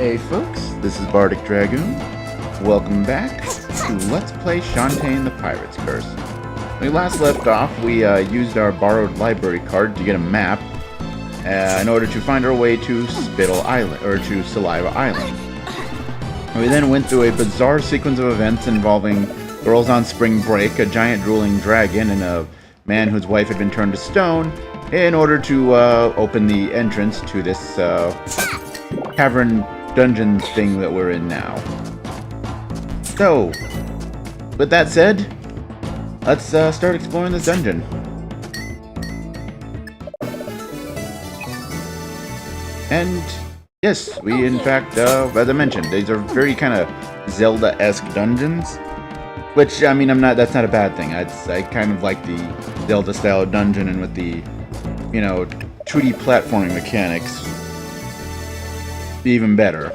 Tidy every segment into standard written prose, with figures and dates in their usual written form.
Hey folks, this is Bardic Dragoon. Welcome back to Let's Play Shantae and the Pirate's Curse. When we last left off, we used our borrowed library card to get a map in order to find our way to Spittle Island, or to Saliva Island. We then went through a bizarre sequence of events involving girls on spring break, a giant drooling dragon, and a man whose wife had been turned to stone in order to open the entrance to this cavern dungeon thing that we're in now. So, with that said, let's start exploring this dungeon. And yes, we in fact, as I mentioned, these are very kind of Zelda-esque dungeons. Which, I mean, that's not a bad thing. I kind of like the Zelda-style dungeon, and with the, 2D platforming mechanics, even better.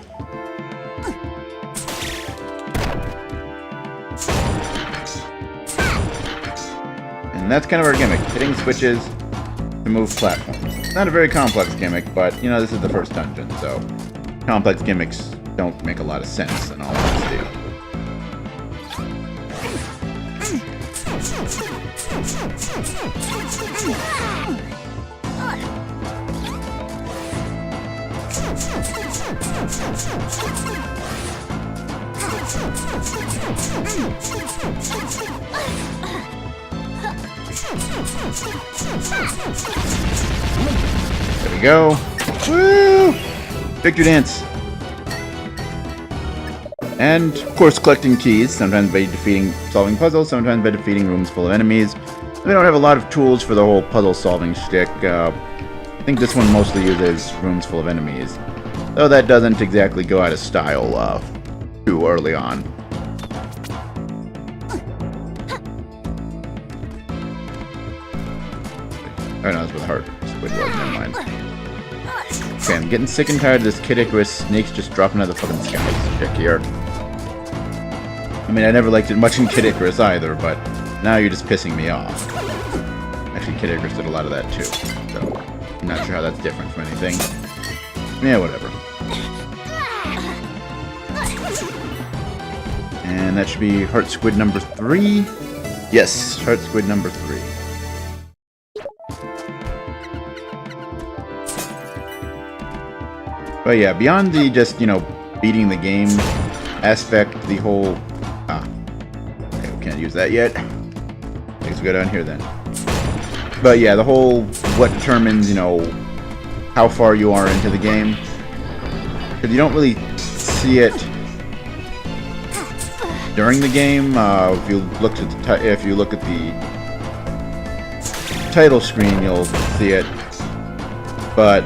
And that's kind of our gimmick, hitting switches to move platforms. Not a very complex gimmick, but, this is the first dungeon, so complex gimmicks don't make a lot of sense in all honesty. There we go. Woo! Victory dance. And, of course, collecting keys, sometimes by solving puzzles, sometimes by defeating rooms full of enemies. We don't have a lot of tools for the whole puzzle-solving shtick. I think this one mostly uses rooms full of enemies. Though that doesn't exactly go out of style too early on. Oh no, that's where the heart squid was, never mind. Okay, I'm getting sick and tired of this Kid Icarus snakes just dropping out of the fucking sky shtick here. I mean, I never liked it much in Kid Icarus either, but now you're just pissing me off. Actually, Kid Icarus did a lot of that too, so I'm not sure how that's different from anything. Yeah, whatever. And that should be Heart Squid number 3. Yes, Heart Squid number 3. But yeah, beyond the just, beating the game aspect, the whole... okay, we can't use that yet. I guess we go down here then. But yeah, the whole... what determines, how far you are into the game. Because you don't really see it during the game. If you look at the title screen, you'll see it. But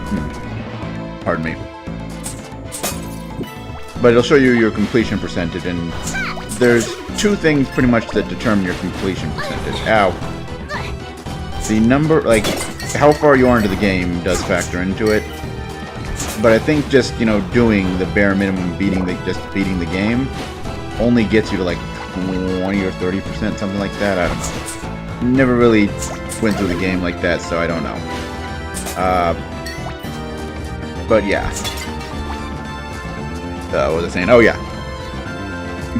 pardon me. But it'll show you your completion percentage, and there's two things pretty much that determine your completion percentage. Ow. The number, how far you are into the game does factor into it. But I think just, doing the bare minimum, beating the game, only gets you to 20 or 30%, something like that. I don't know. Never really went through the game like that, so I don't know. But yeah. What was I saying? Oh yeah.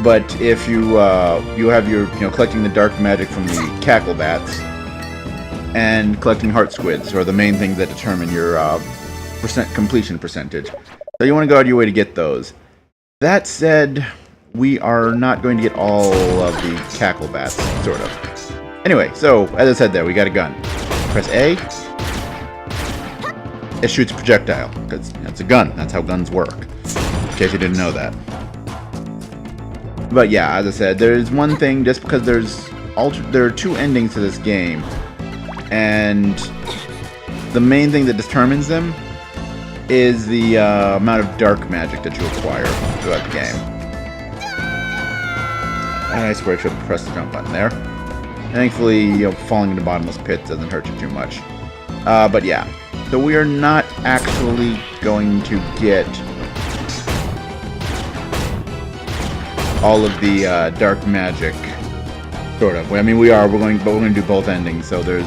But if you have your collecting the dark magic from the cackle bats and collecting heart squids are the main things that determine your completion percentage. So you want to go out of your way to get those. That said, we are not going to get all of the cackle bats, sort of. Anyway, so as I said there, we got a gun. Press A. It shoots a projectile because it's a gun. That's how guns work. In case you didn't know that. But yeah, as I said, there's one thing, just because there are two endings to this game, and the main thing that determines them is the amount of dark magic that you acquire throughout the game. I swear I should have pressed the jump button there. Thankfully, falling into bottomless pits doesn't hurt you too much. But yeah, so we are not actually going to get all of the dark magic, sort of. I mean, we are. We're going to do both endings. So I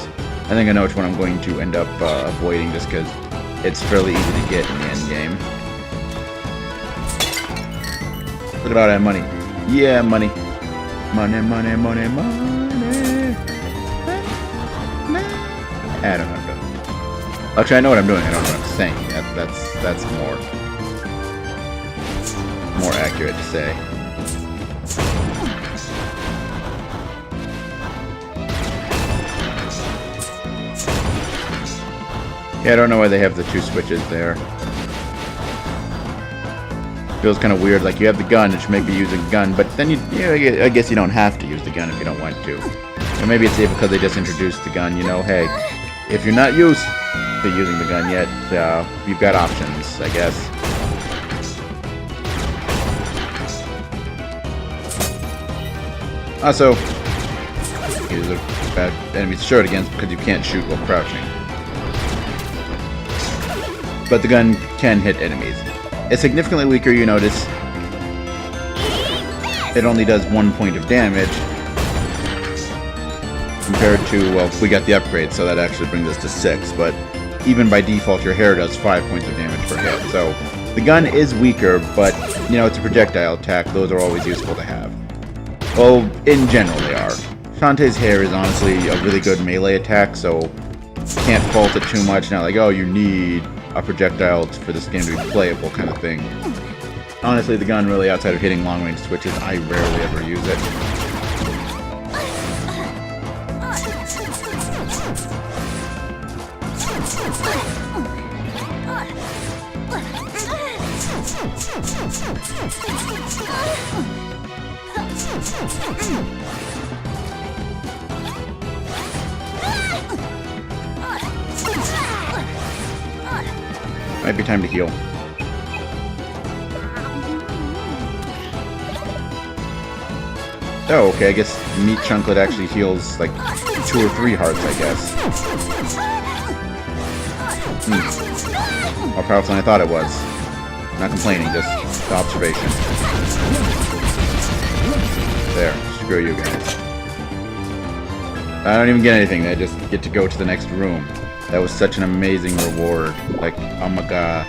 think I know which one I'm going to end up avoiding, just because it's fairly easy to get in the end game. Look at all that money. Yeah, money. Money, money, money, money. I don't know what I'm doing. Actually, I know what I'm doing. I don't know what I'm saying. That's more accurate to say. Yeah, I don't know why they have the two switches there. Feels kind of weird. Like you have the gun, it should make you use a gun, but then I guess you don't have to use the gun if you don't want to. Or maybe it's because they just introduced the gun. You know, hey, if you're not used to using the gun yet, you've got options, I guess. Also, these are bad enemies to shoot against because you can't shoot while crouching. But the gun can hit enemies. It's significantly weaker, you notice. It only does 1 point of damage. Compared to, well, we got the upgrade, so that actually brings us to 6. But even by default, your hair does 5 points of damage per hit. So the gun is weaker, but, you know, it's a projectile attack. Those are always useful to have. Well, in general, they are. Shantae's hair is honestly a really good melee attack, so can't fault it too much. Not like, oh, you need a projectile for this game to be playable kind of thing. Honestly, the gun really, outside of hitting long-range switches, I rarely ever use it. Might be time to heal. Oh, okay, I guess Meat Chunklet actually heals like 2 or 3 hearts, I guess. More powerful than I thought it was. Not complaining, just observation. There, screw you guys. I don't even get anything, I just get to go to the next room. That was such an amazing reward. Like, oh my god.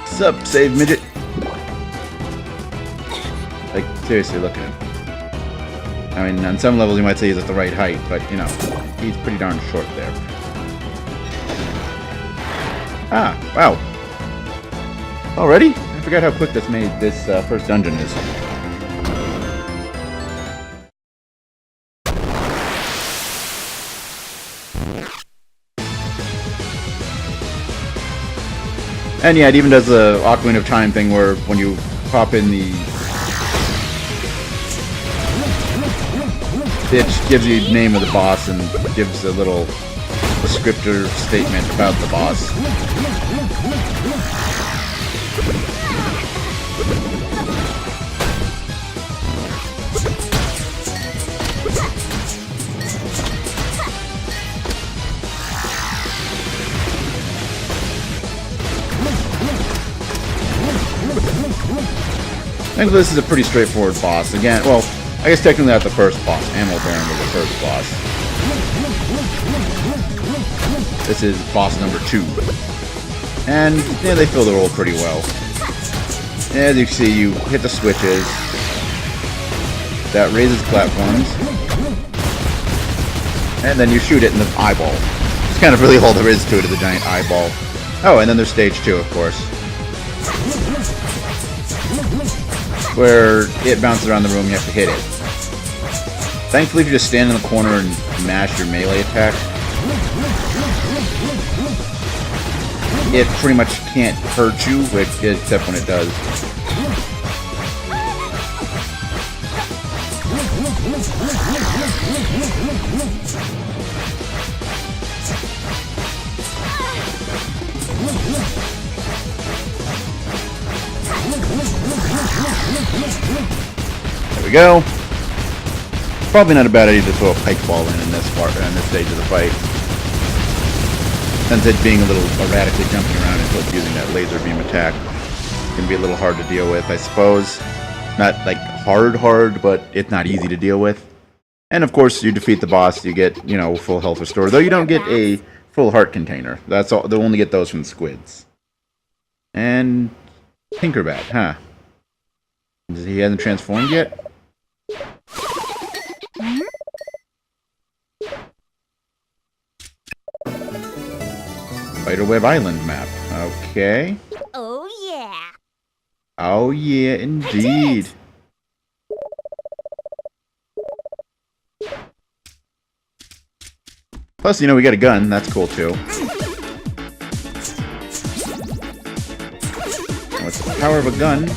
Sup, save midget? Like, seriously, look at him. I mean, on some levels you might say he's at the right height, but, you know, he's pretty darn short there. Ah, wow. Already? I forgot how quick this first dungeon is. And yeah, it even does the Ocarina of Time thing where when you pop in the... it gives you the name of the boss and gives a little descriptor statement about the boss. I think this is a pretty straightforward boss. Again, well, I guess technically not the first boss. Animal Baron was the first boss. This is boss number 2. And, yeah, they fill the role pretty well. As you can see, you hit the switches. That raises platforms. And then you shoot it in the eyeball. It's kind of really all there is to it, is a giant eyeball. Oh, and then there's stage 2, of course. Where it bounces around the room, you have to hit it. Thankfully, if you just stand in the corner and mash your melee attack, it pretty much can't hurt you, except when it does. There we go. Probably not a bad idea to throw a pike ball in this part, in this stage of the fight. Since it's being a little erratically jumping around until it's using that laser beam attack, it can be a little hard to deal with, I suppose. Not like hard, but it's not easy to deal with. And of course, you defeat the boss, you get, you know, full health restore. Though you don't get a full heart container. That's all. They'll only get those from the squids. And Tinkerbat, huh? He hasn't transformed yet? Spiderweb Island map. Okay. Oh yeah. Oh yeah, indeed. Plus, you know, we got a gun. That's cool, too. What's the power of a gun?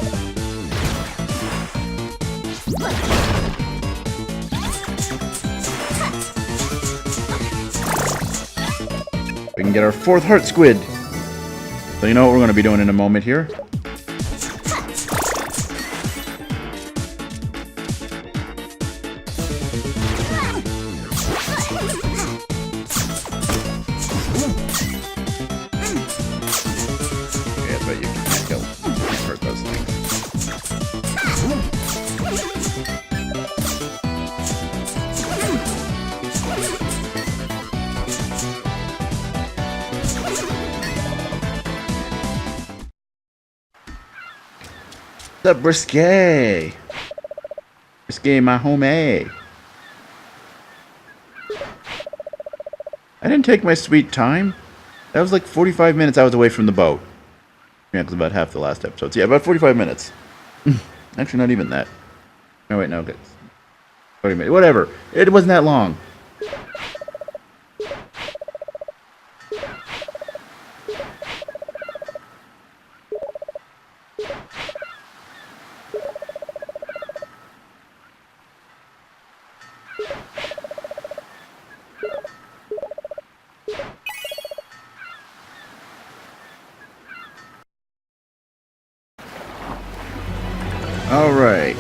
We can get our 4th heart squid. So you know what we're going to be doing in a moment here. What's up, Brisket? Brisket, my homie. I didn't take my sweet time. That was like 45 minutes I was away from the boat. Yeah, it was about half the last episodes. Yeah, about 45 minutes. Actually, not even that. Oh, wait, no. 40 minutes. Whatever. It wasn't that long. Alright.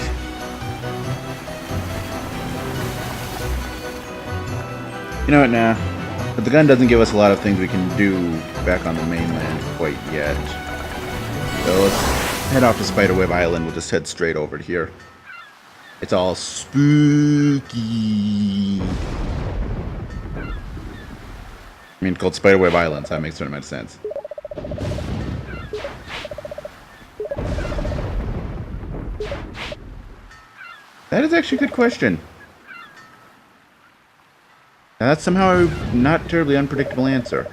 You know what, now? But the gun doesn't give us a lot of things we can do back on the mainland quite yet. So let's head off to Spiderweb Island. We'll just head straight over to here. It's all spooky. I mean, it's called Spiderweb Island, so that makes a certain amount of sense. That is actually a good question. Now, that's somehow a not terribly unpredictable answer.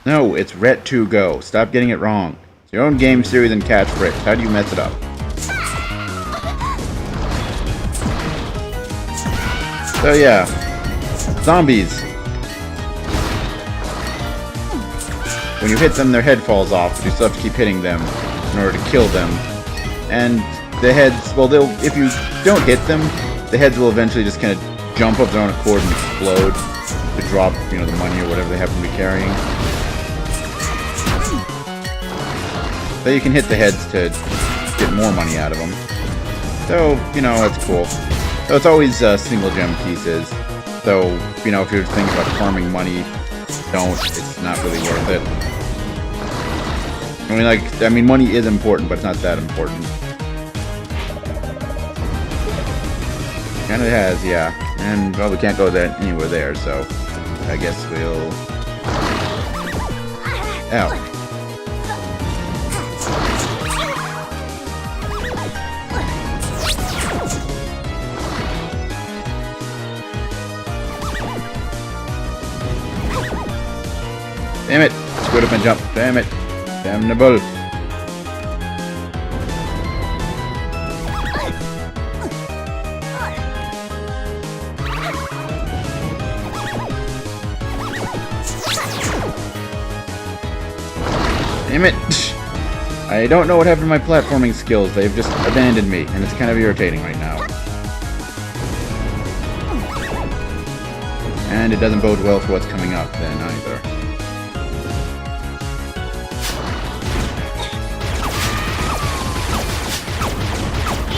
No, it's Ret 2 Go. Stop getting it wrong. It's your own game series and catchphrase. How do you mess it up? So yeah, zombies. When you hit them, their head falls off, but you still have to keep hitting them in order to kill them. And the heads, well, if you don't hit them, the heads will eventually just kind of jump of their own accord and explode to drop, you know, the money or whatever they happen to be carrying. So you can hit the heads to get more money out of them. So, you know, that's cool. So it's always single gem pieces. So, you know, if you're thinking about farming money, don't. It's not really worth it. I mean, money is important, but it's not that important. Kind of has, yeah. And, well, we can't go anywhere there, so I guess we'll... Ow. Damn it! Squid up and jump. Damn it. Damnable. Damn it! I don't know what happened to my platforming skills. They've just abandoned me, and it's kind of irritating right now. And it doesn't bode well for what's coming up then either.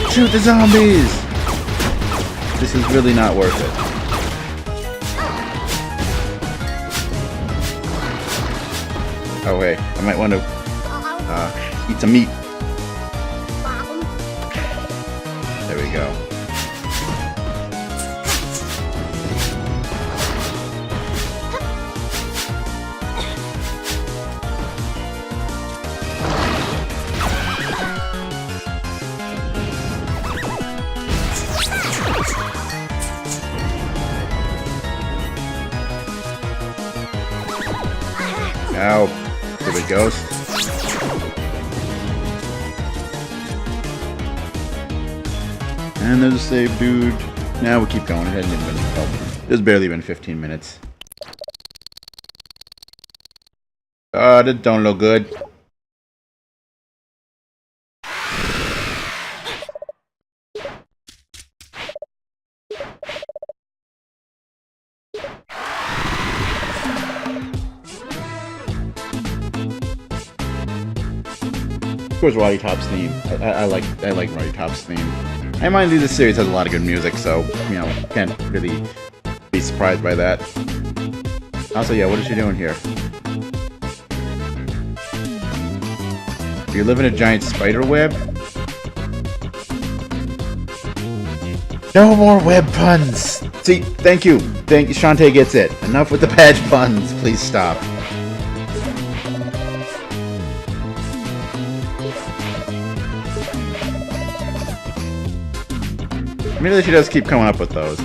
Shoot the zombies! This is really not worth it. Oh hey, I might want to eat some meat. There we go. Ow, stupid ghost. And there's a save, dude. Now we keep going. It hasn't even been, well, it's barely been 15 minutes. That don't look good. Of course, Rotty Top's theme. I like Rotty Top's theme. I mind you, this series has a lot of good music, so you know, can't really be surprised by that. Also, yeah, what is she doing here? Do you live in a giant spider web? No more web puns. See, thank you. Shantae gets it. Enough with the badge puns. Please stop. Maybe she does keep coming up with those.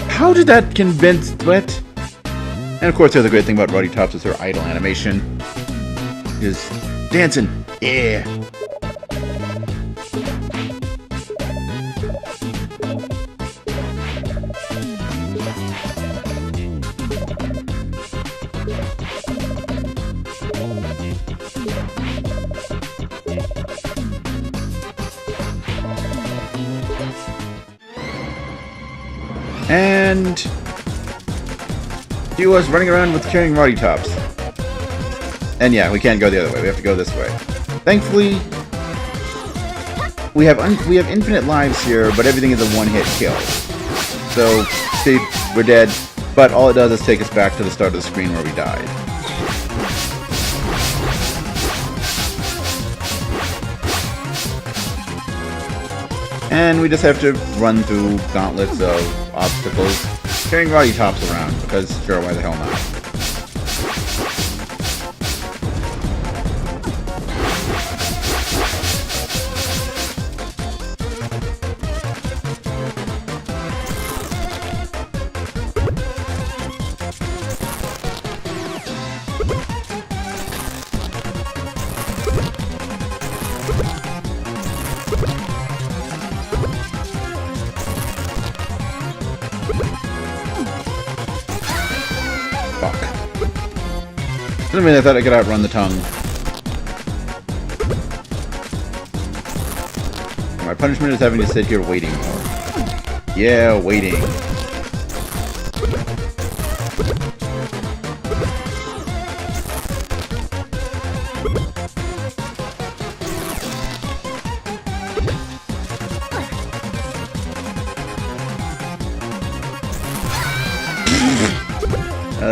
How did that convince what? And of course, the other great thing about Rotty Tops is her idle animation. Is dancing. Yeah. And he was running around with carrying Rotty Tops. And yeah, we can't go the other way. We have to go this way. Thankfully, we have infinite lives here, but everything is a one-hit kill. So, see, we're dead. But all it does is take us back to the start of the screen where we died. And we just have to run through gauntlets of obstacles, carrying Rotty Tops around, because sure, why the hell not? I mean, I thought I could outrun the tongue. My punishment is having to sit here waiting more. Yeah, waiting.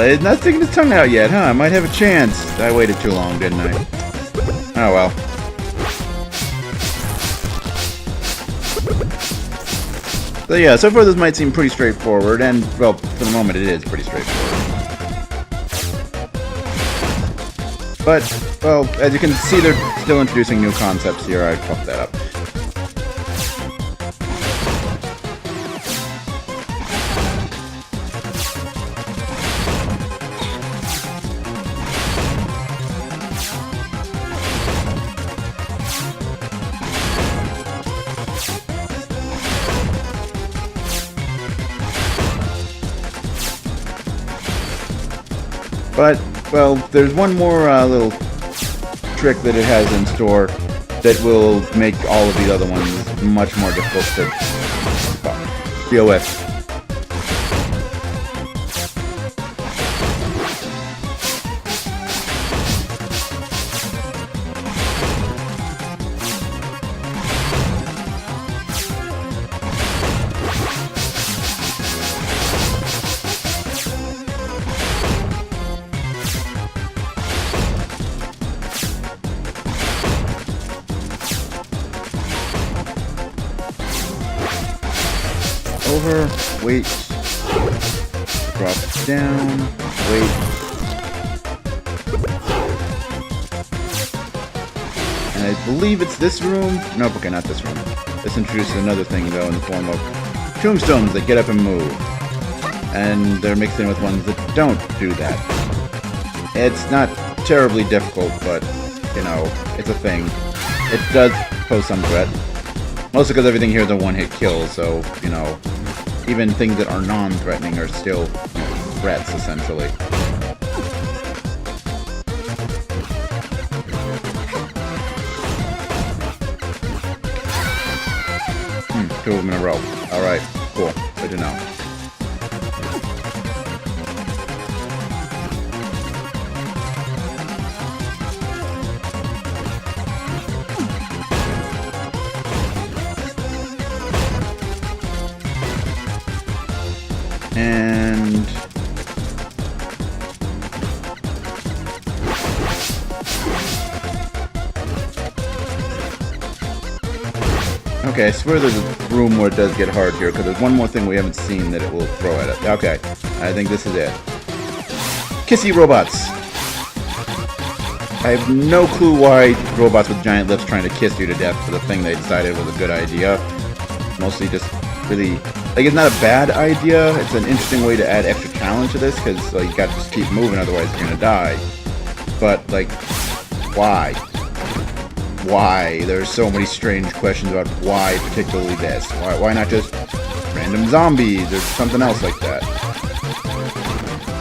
He's not sticking his tongue out yet, huh? I might have a chance. I waited too long, didn't I? Oh well. So yeah, so far this might seem pretty straightforward, and, well, for the moment it is pretty straightforward. But, well, as you can see, they're still introducing new concepts here. I fucked that up. But, well, there's one more little trick that it has in store that will make all of these other ones much more difficult to deal with. Over, wait, drop down, wait, and I believe it's this room. Nope, okay, not this room. This introduces another thing though in the form of tombstones that get up and move, and they're mixed in with ones that don't do that. It's not terribly difficult, but you know, it's a thing. It does pose some threat, mostly because everything here is a one-hit kill, so you know. Even things that are non-threatening are still threats, essentially. Two of them in a row. Alright, cool. Good to know. And okay, I swear there's a room where it does get hard here, because there's one more thing we haven't seen that it will throw at it. Okay, I think this is it. Kissy Robots! I have no clue why robots with giant lips trying to kiss you to death for the thing they decided was a good idea. Mostly just really... like, it's not a bad idea, it's an interesting way to add extra challenge to this, because you gotta just keep moving, otherwise you're gonna die. But, like, why? Why? There's so many strange questions about why particularly this. Why not just random zombies or something else like that?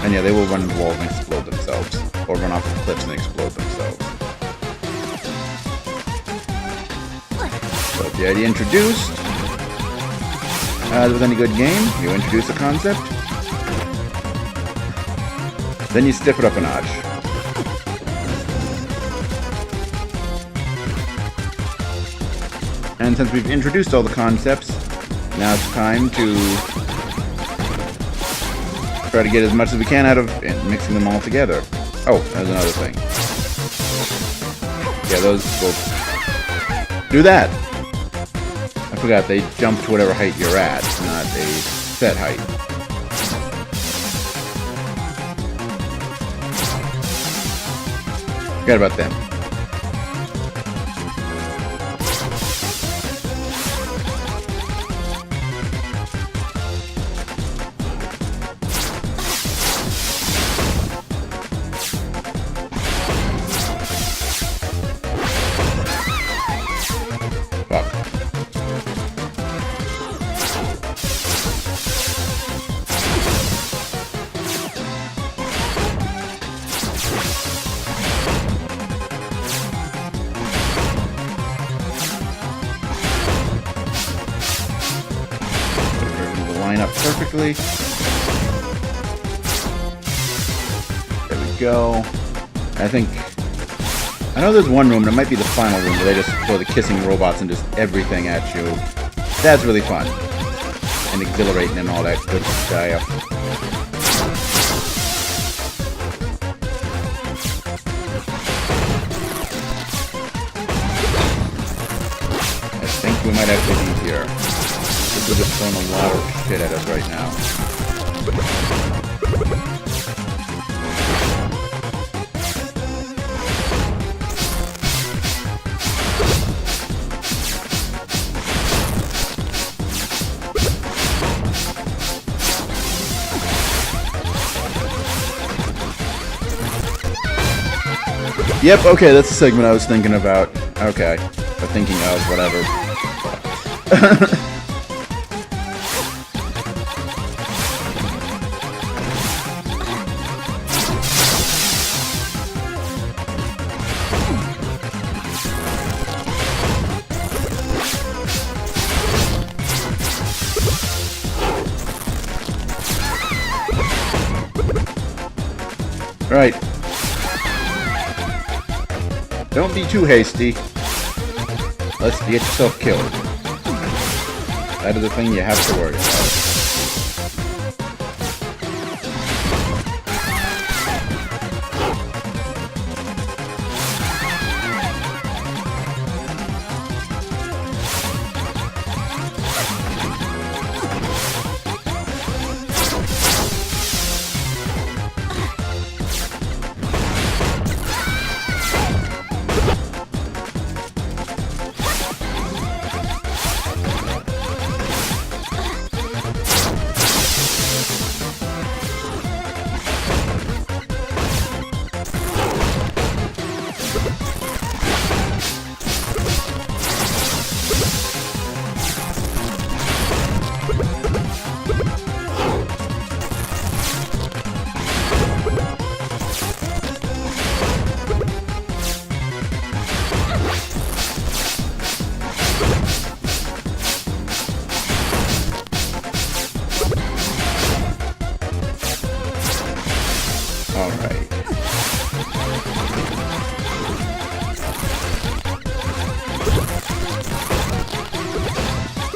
And yeah, they will run into walls and explode themselves. Or run off of cliffs and explode themselves. So, the idea introduced. As with any good game, you introduce a concept, then you step it up a notch. And since we've introduced all the concepts, now it's time to try to get as much as we can out of it, mixing them all together. Oh, there's another thing. Yeah, those will do that. I forgot, they jump to whatever height you're at, not a set height. Forgot about them. Line up perfectly. There we go. I know there's one room, and it might be the final room, where they just throw the kissing robots and just everything at you. That's really fun. And exhilarating and all that good stuff. I think we might actually be here. We're just throwing a lot of shit at us right now. Yep, okay, that's the segment I was thinking about. Okay. Or thinking of, whatever. Right. Don't be too hasty. Let's get yourself killed. That is the thing you have to worry about.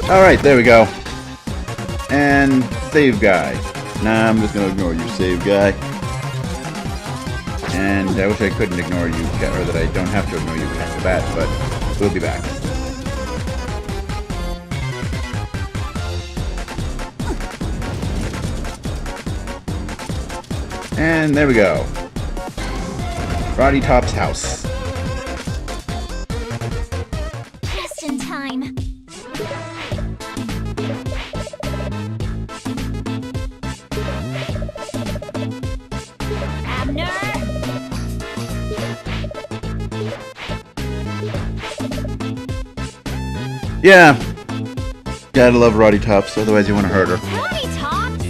Alright, there we go. And save guy. Nah, I'm just gonna ignore you, save guy. And I wish I couldn't ignore you, or that I don't have to ignore you after that, but we'll be back. And there we go. Rotty Top's house. Just in time. Yeah. Gotta love Rotty Tops, otherwise you want to hurt her. Rotty Tops?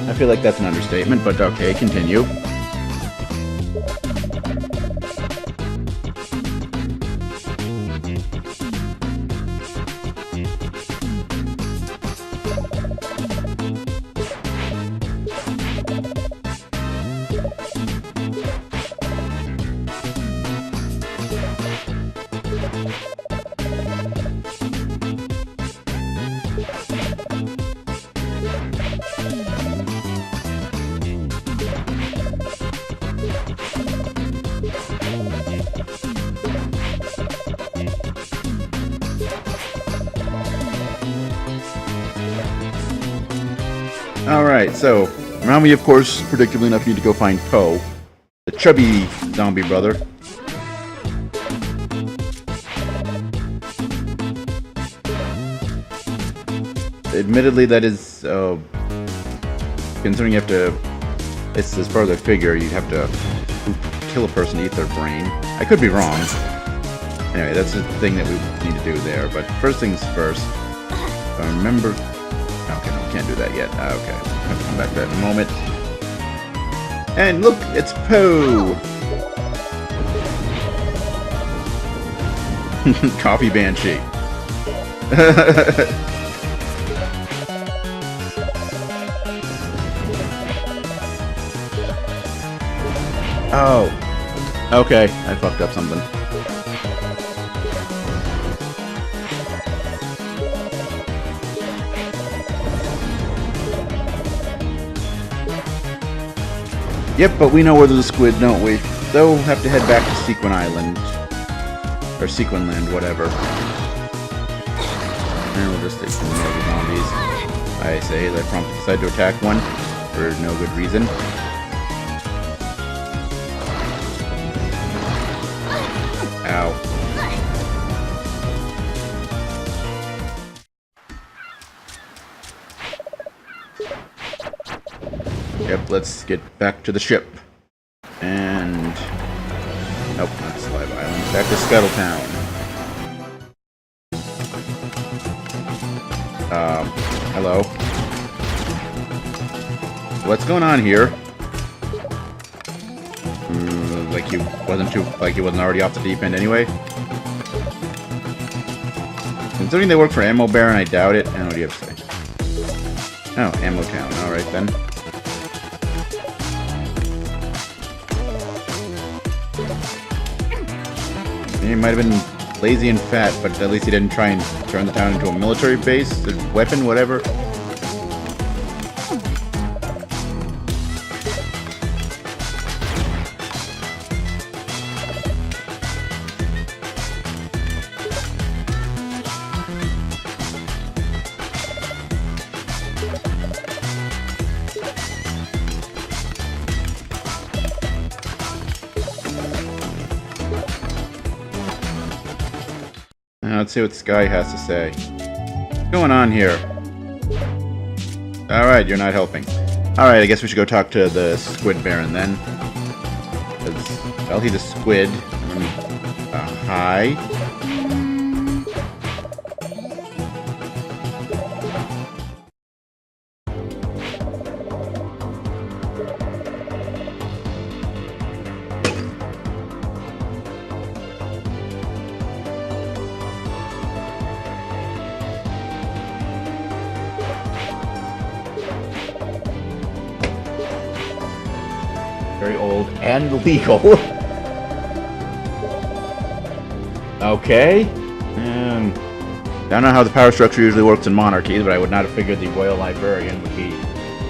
I feel like that's an understatement, but okay, continue. Alright, so, now we of course, predictably enough, need to go find Poe, the chubby zombie brother. Admittedly, that is, considering you have to, it's as part of the figure, you'd have to kill a person to eat their brain. I could be wrong. Anyway, that's the thing that we need to do there, but first things first, if I remember... Okay, no, we can't do that yet. Okay, I'll have to come back to that in a moment. And look, it's Poe! Coffee Banshee. Oh. Okay, I fucked up something. Yep, but we know where there's a squid, don't we? So we'll have to head back to Sequin Island. Or Sequin Land, whatever. And we'll just ignore the zombies. I say, they promptly decide to attack one for no good reason. Ow. Yep, let's get back to the ship. And... nope, not Slime Island. Back to Scuttletown. Hello. What's going on here? Like, like he wasn't already off the deep end anyway. Considering they work for Ammo Baron, I doubt it. And what do you have to say? Oh, Ammo Town. Alright then. He might have been lazy and fat, but at least he didn't try and turn the town into a military base, a weapon, whatever. Let's see what this guy has to say. What's going on here? Alright, you're not helping. Alright, I guess we should go talk to the Squid Baron then. Well, he's a squid. Hi. Very old and legal. Okay. Don't know how the power structure usually works in monarchies, but I would not have figured the royal librarian would be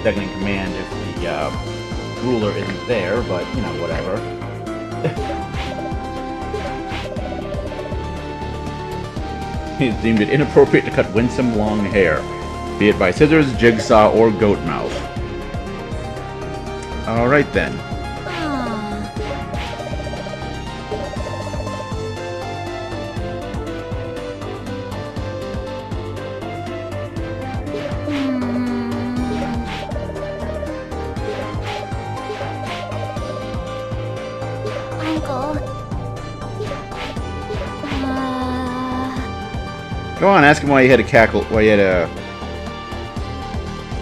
second in command if the ruler isn't there, but, you know, whatever. He deemed it inappropriate to cut winsome long hair, be it by scissors, jigsaw, or goat mouth. Alright then. Go on, ask him why he had a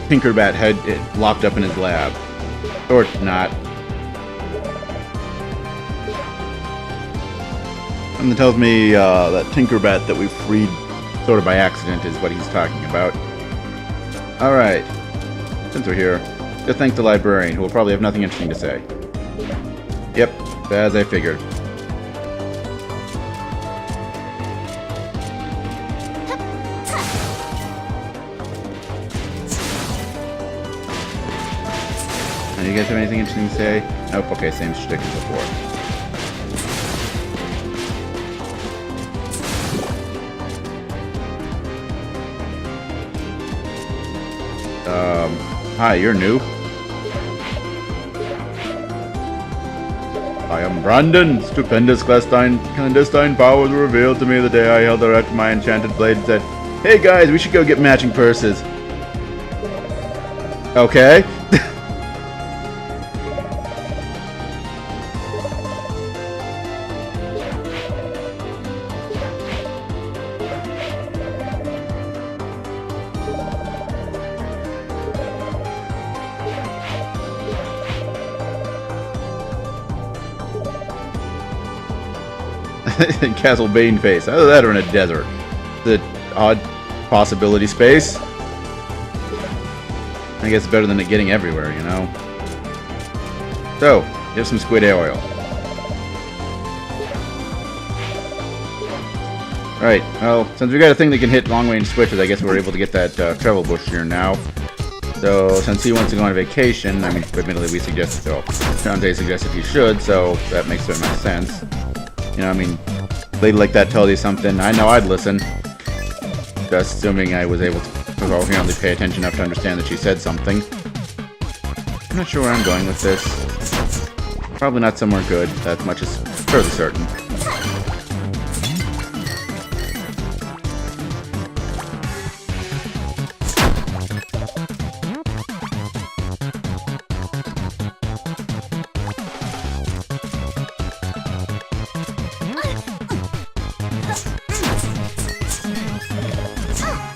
Tinkerbat head locked up in his lab. Or not. Something tells me that Tinkerbat that we freed sort of by accident is what he's talking about. Alright. Since we're here, just thank the librarian, who will probably have nothing interesting to say. Yep, as I figured. You guys have anything interesting to say? Nope, okay, same shtick as before. Hi, you're new. I am Brandon. Stupendous clandestine powers were revealed to me the day I held erect my enchanted blade and said, "Hey guys, we should go get matching purses." Okay. Castle Bane face. Either that or in a desert. The odd possibility space. I guess it's better than it getting everywhere, you know. So, here's some squid oil. Right, well, since we got a thing that can hit long-range switches, I guess we're able to get that travel bush here now. So, since he wants to go on vacation, I mean, admittedly we suggested so. Shantae suggested he should, so that makes so much sense. You know, I mean, a lady like that tells you something, I know I'd listen. Just assuming I was able to coherently pay attention enough to understand that she said something. I'm not sure where I'm going with this. Probably not somewhere good, that much is fairly certain.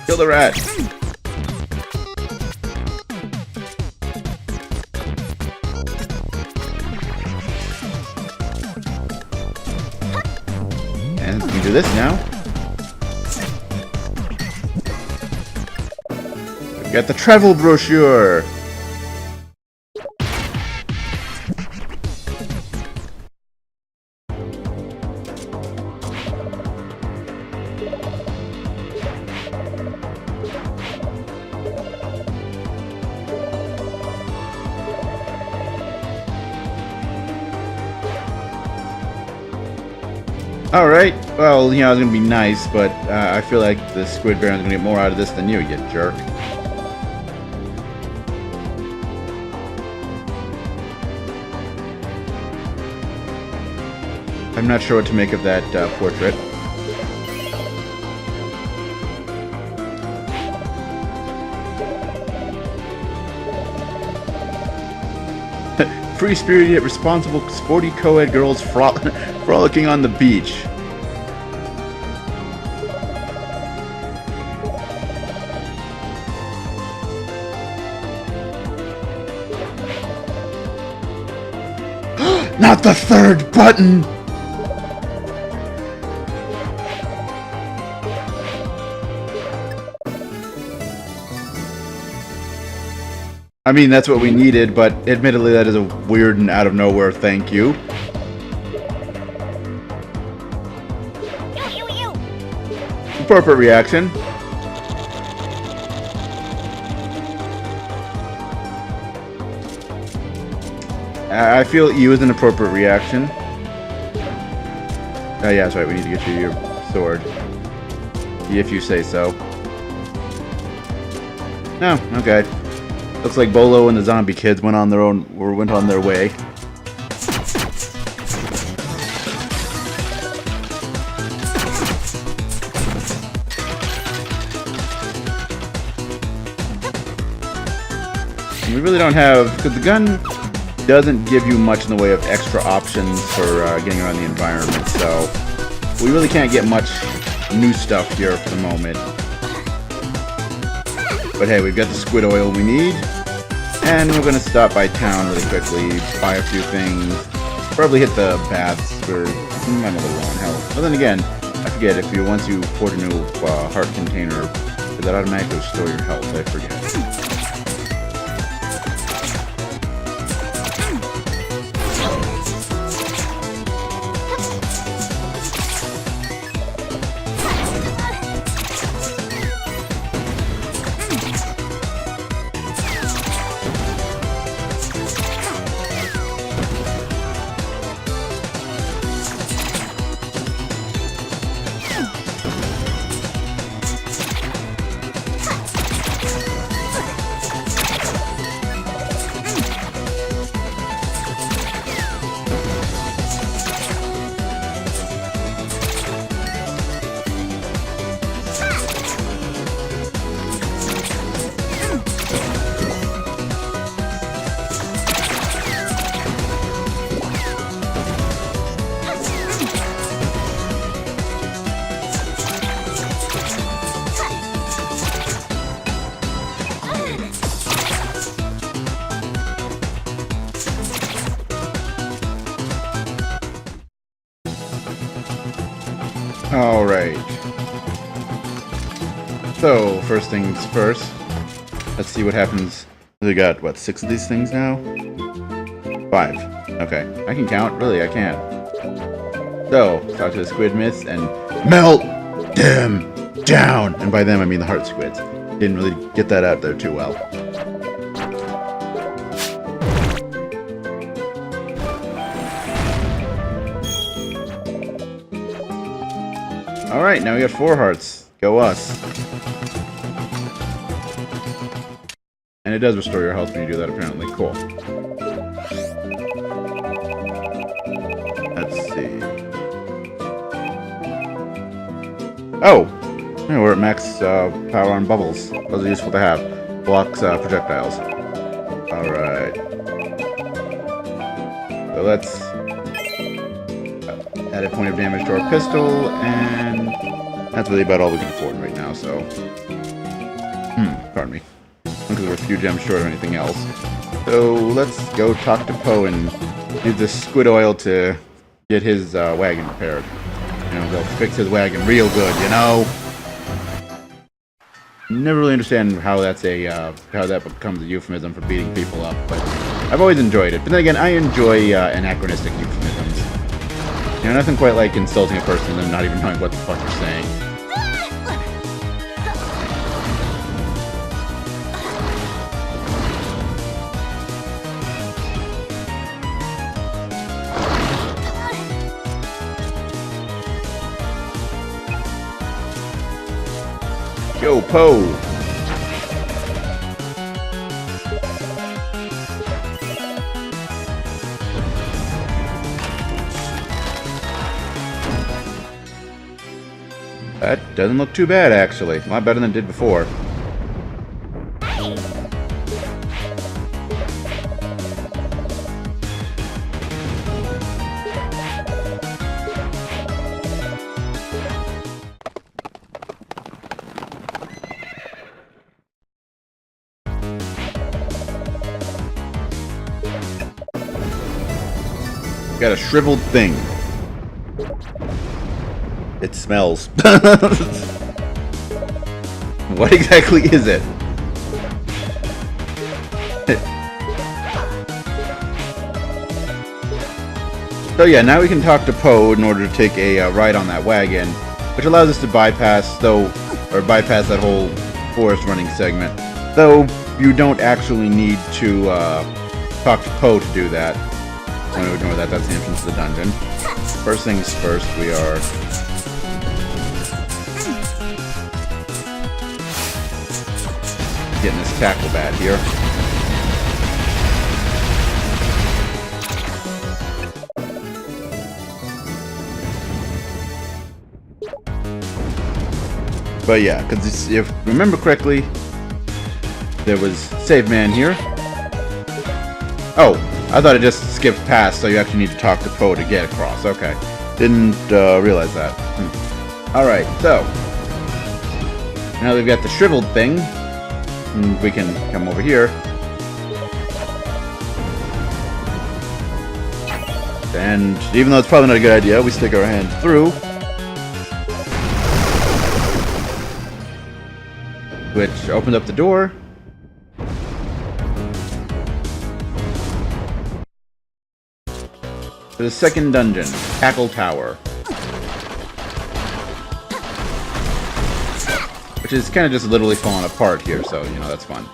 Kill the rat! do this now. We got the travel brochure. Alright, well, you know, I was gonna be nice, but I feel like the Squid Baron's gonna get more out of this than you jerk. I'm not sure what to make of that portrait. Free-spirited yet responsible, sporty co-ed girls frolicking on the beach. Not the third button! I mean, that's what we needed, but admittedly that is a weird and out of nowhere thank you. Appropriate reaction. I feel you is an appropriate reaction. Oh yeah, that's right, we need to get you your sword. If you say so. No, okay. Looks like Bolo and the zombie kids went on their way. We really don't have, because the gun doesn't give you much in the way of extra options for getting around the environment, so we really can't get much new stuff here for the moment. But hey, we've got the squid oil we need, and we're gonna stop by town really quickly, buy a few things, probably hit the baths for I'm a little low on health. But then again, I forget if once you port a new heart container, does that automatically restore your health? I forget. Alright. So, first things first. Let's see what happens. We got, what, 6 of these things now? 5. Okay. I can count. Really, I can. So, talk to the squid myths and melt them down! And by them, I mean the heart squids. Didn't really get that out there too well. Alright, now we got 4 hearts. Go us. And it does restore your health when you do that, apparently. Cool. Let's see. Oh! Yeah, we're at max power on bubbles. Those are useful to have. Blocks projectiles. Alright. So let's add a point of damage to our pistol, and that's really about all we can afford right now, so... pardon me. Because we're a few gems short of anything else. So let's go talk to Poe and use the squid oil to get his wagon repaired. You know, they'll fix his wagon real good, you know? Never really understand how that's how that becomes a euphemism for beating people up, but I've always enjoyed it. But then again, I enjoy anachronistic euphemisms. You know, nothing quite like insulting a person and them not even knowing what the fuck you're saying. Yo, Po! That doesn't look too bad, actually. A lot better than it did before. Got a shriveled thing. It smells. What exactly is it? So yeah, now we can talk to Poe in order to take a ride on that wagon, which allows us to bypass that whole forest running segment. Though you don't actually need to talk to Poe to do that. I'm going to ignore that. That's the entrance to the dungeon. First things first, we are getting this tackle bat here. But yeah, because if you remember correctly, there was Save Man here. Oh, I thought it just skipped past, so you actually need to talk to Poe to get across. Okay. Didn't realize that. Alright, so now we've got the shriveled thing. We can come over here. And even though it's probably not a good idea, we stick our hand through. Which opened up the door. To the second dungeon, Cackle Tower. Which is kind of just literally falling apart here, so, you know, that's fun.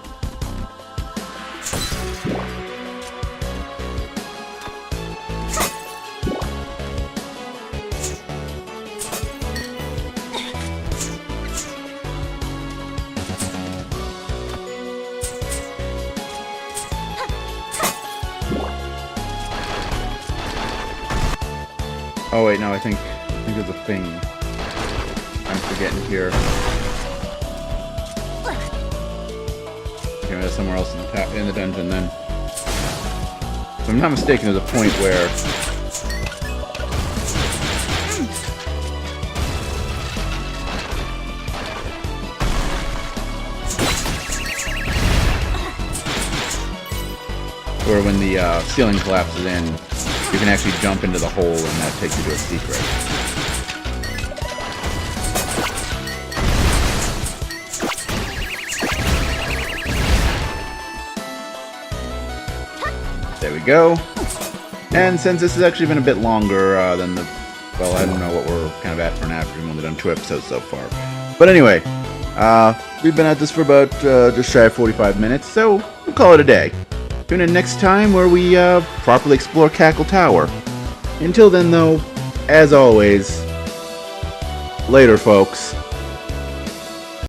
Oh wait, no, I think there's a thing I'm forgetting here. Okay, there's somewhere else in the dungeon then. If I'm not mistaken, there's a point where when the ceiling collapses in, you can actually jump into the hole and that takes you to a secret. There we go. And since this has actually been a bit longer than the... Well, I don't know what we're kind of at for now, because we've only done 2 episodes so far. But anyway, we've been at this for about just shy of 45 minutes, so we'll call it a day. Tune in next time where we properly explore Cackle Tower. Until then, though, as always, later, folks.